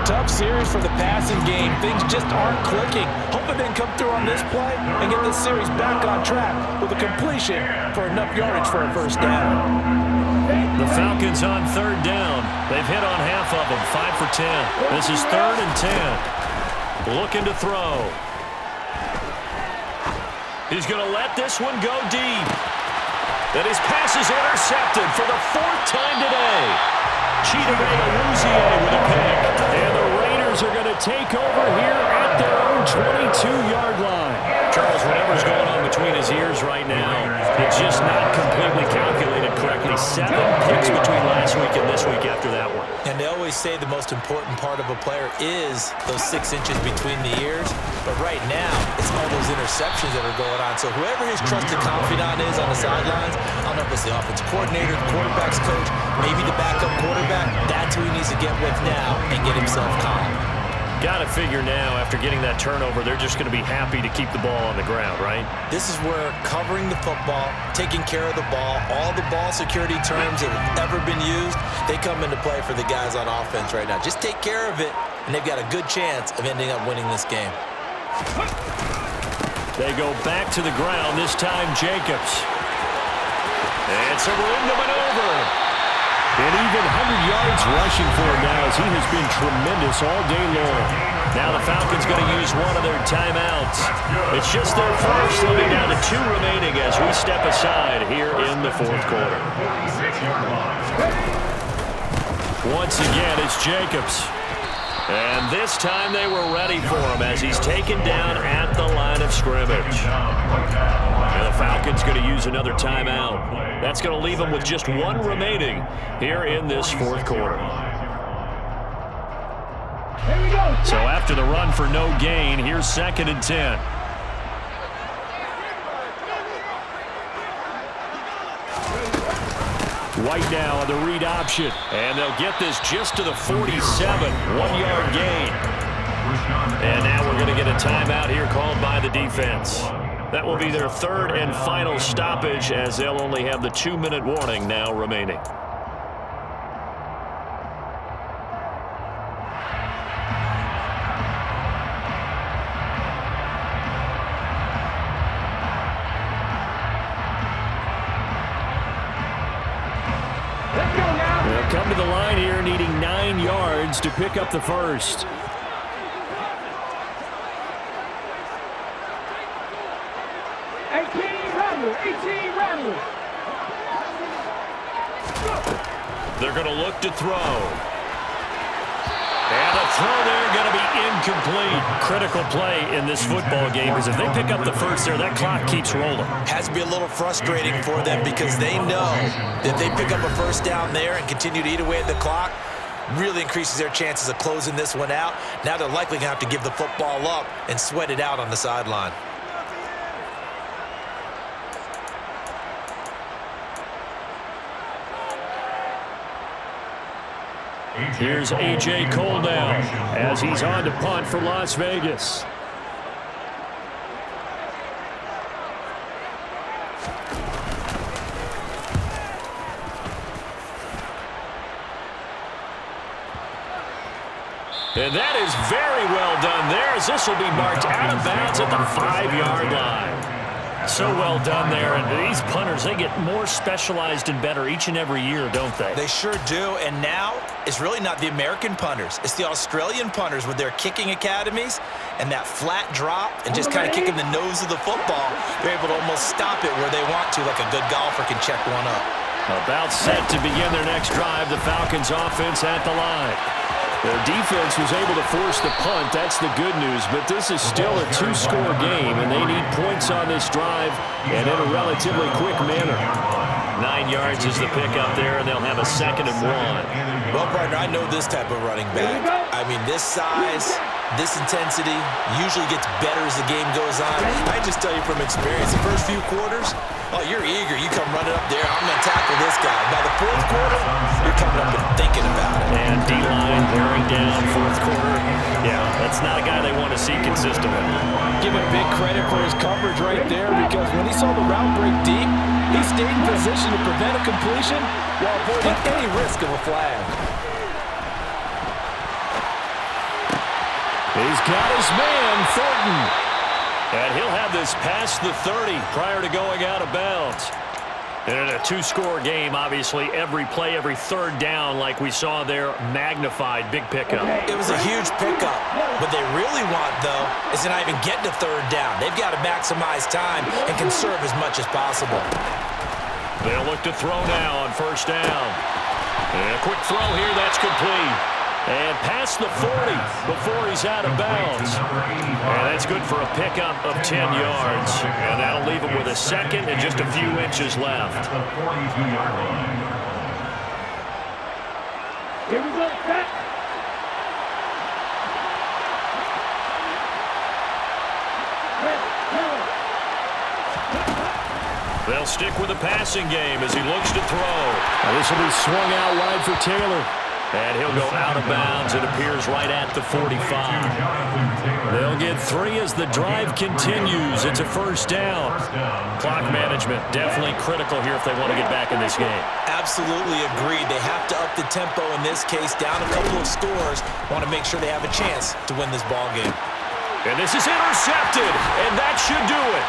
Tough series for the passing game. Things just aren't clicking. Hoping they can come through on this play and get this series back on track with a completion for enough yardage for a first down. The Falcons on 3rd down. They've hit on half of them, 5 for 10. This is 3rd and 10. Looking to throw. He's going to let this one go deep. And his pass is intercepted for the 4th time today. Chidobe with a pick. And the Raiders are going to take over here at their own 22-yard line. Charles, whatever's going on between his ears right now, it's just not completely calculated correctly. 7 picks between last week and this week after that one. And they always say the most important part of a player is those 6 inches between the ears. But right now, it's all those interceptions that are going on. So whoever his trusted confidant is on the sidelines, I don't know if it's the offensive coordinator, the quarterback's coach, maybe the backup quarterback, that's who he needs to get with now and get himself calm. Got to figure now, after getting that turnover, they're just going to be happy to keep the ball on the ground, right? This is where covering the football, taking care of the ball, all the ball security terms that have ever been used, they come into play for the guys on offense right now. Just take care of it, and they've got a good chance of ending up winning this game. They go back to the ground, this time Jacobs. And so we're into maneuver. And even 100 yards rushing for him now, as he has been tremendous all day long. Now the Falcons going to use one of their timeouts. It's just their first, living down to 2 remaining as we step aside here in the fourth quarter. Once again, it's Jacobs. And this time they were ready for him as he's taken down at the line of scrimmage. And the Falcons going to use another timeout. That's going to leave them with just 1 remaining here in this fourth quarter. So after the run for no gain, here's 2nd and 10. White now on the read option. And they'll get this just to the 47. 1-yard gain. And now we're going to get a timeout here called by the defense. That will be their 3rd and final stoppage, as they'll only have the 2-minute warning now remaining. They'll come to the line here needing 9 yards to pick up the first. They're going to look to throw. And the throw there going to be incomplete. Critical play in this football game, because if they pick up the first there, that clock keeps rolling. Has to be a little frustrating for them, because they know that they pick up a first down there and continue to eat away at the clock, really increases their chances of closing this one out. Now they're likely going to have to give the football up and sweat it out on the sideline. Here's A.J. Cole now as he's on to punt for Las Vegas. And that is very well done there, as this will be marked out of bounds at the 5-yard line. So well done there. And these punters, they get more specialized and better each and every year, don't they? They sure do. And now it's really not the American punters. It's the Australian punters with their kicking academies and that flat drop and just kind of kicking the nose of the football. They're able to almost stop it where they want to, like a good golfer can check one up. About set to begin their next drive. The Falcons offense at the line. Their defense was able to force the punt. That's the good news. But this is still a two-score game, and they need points on this drive and in a relatively quick manner. 9 yards is the pickup there, and they'll have a 2nd and 1. Well, partner, I know this type of running back. I mean, this size, this intensity usually gets better as the game goes on. I just tell you from experience, the first few quarters, oh, you're eager. You come running up there. I'm going to tackle this guy. By the fourth quarter, you're coming up and thinking about it. And D-line bearing down fourth quarter. Yeah, that's not a guy they want to see consistently. Give him big credit for his coverage right there because when he saw the route break deep, he stayed in position to prevent a completion while avoiding any risk of a flag. He's got his man, Thornton. And he'll have this past the 30 prior to going out of bounds. And in a two-score game, obviously, every play, every third down, like we saw there, magnified, big pickup. It was a huge pickup. What they really want, though, is to not even get to third down. They've got to maximize time and conserve as much as possible. They'll look to throw now on first down. And a quick throw here, that's complete. And past the 40 before he's out of bounds. And that's good for a pickup of 10 yards. And that'll leave him with a 2nd and just a few inches left. Here we go, set. They'll stick with the passing game as he looks to throw. This will be swung out wide for Taylor. And he'll go out of bounds, it appears, right at the 45. They'll get 3 as the drive continues. It's a first down. Clock management definitely critical here if they want to get back in this game. Absolutely agreed. They have to up the tempo in this case, down a couple of scores. Want to make sure they have a chance to win this ball game. And this is intercepted, and that should do it.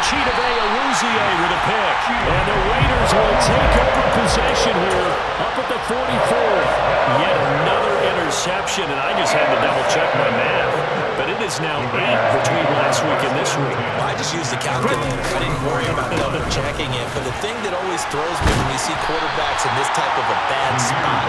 Chidobe Awuzie with a pick. And the Raiders will take over possession here up at the 44th. Yet another interception, and I just had to double-check my math. But it is now 8 between last week and this week. Well, I just used the calculator. I didn't worry about double-checking it. But the thing that always throws me when you see quarterbacks in this type of a bad spot,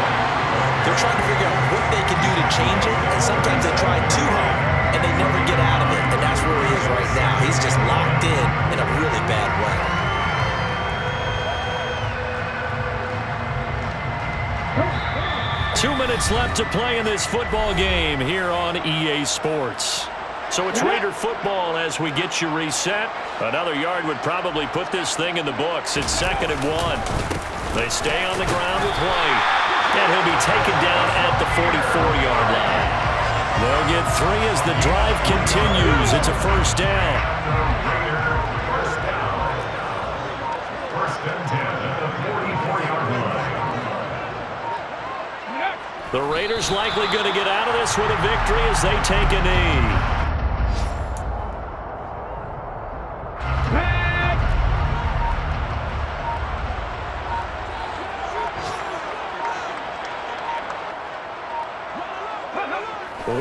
they're trying to figure out what they can do to change it, and sometimes they try too hard, and they never get out of it. And that's where he is right now. He's just locked in a really bad way. Two minutes left to play in this football game here on EA Sports. So it's Raider football as we get you reset. Another yard would probably put this thing in the books. It's 2nd and 1. They stay on the ground with White. And he'll be taken down at the 44-yard line. They'll get 3 as the drive continues. It's a first down. First and 10 at the 44-yard line. The Raiders likely going to get out of this with a victory as they take a knee.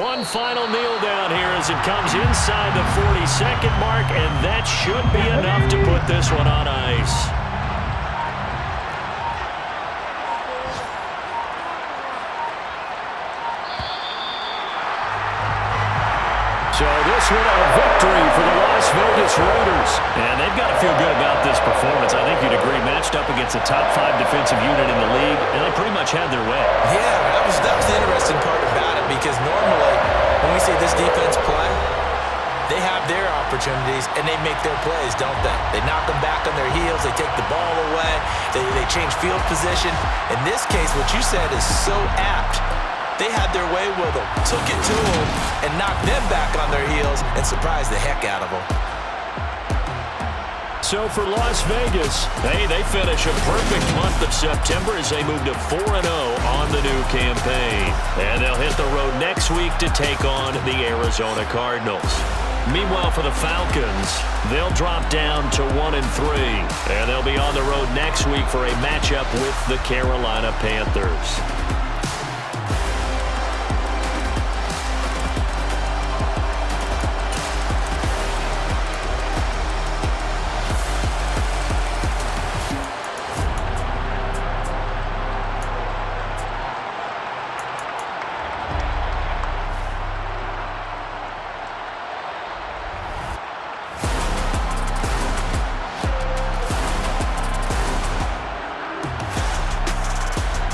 One final kneel down here as it comes inside the 40-second mark, and that should be enough to put this one on ice. So this one a victory for the Las Vegas Raiders. And they've got to feel good about this performance. I think you'd agree, matched up against a top 5 defensive unit in the league, and they pretty much had their way. Yeah, that was the interesting part about it, because normally when we see this defense play, they have their opportunities and they make their plays, don't they? They knock them back on their heels, they take the ball away, they change field position. In this case, what you said is so apt. They had their way with them, took it to them, and knocked them back on their heels and surprised the heck out of them. So for Las Vegas, they finish a perfect month of September as they move to 4-0 on the new campaign. And they'll hit the road next week to take on the Arizona Cardinals. Meanwhile, for the Falcons, they'll drop down to 1-3. And they'll be on the road next week for a matchup with the Carolina Panthers.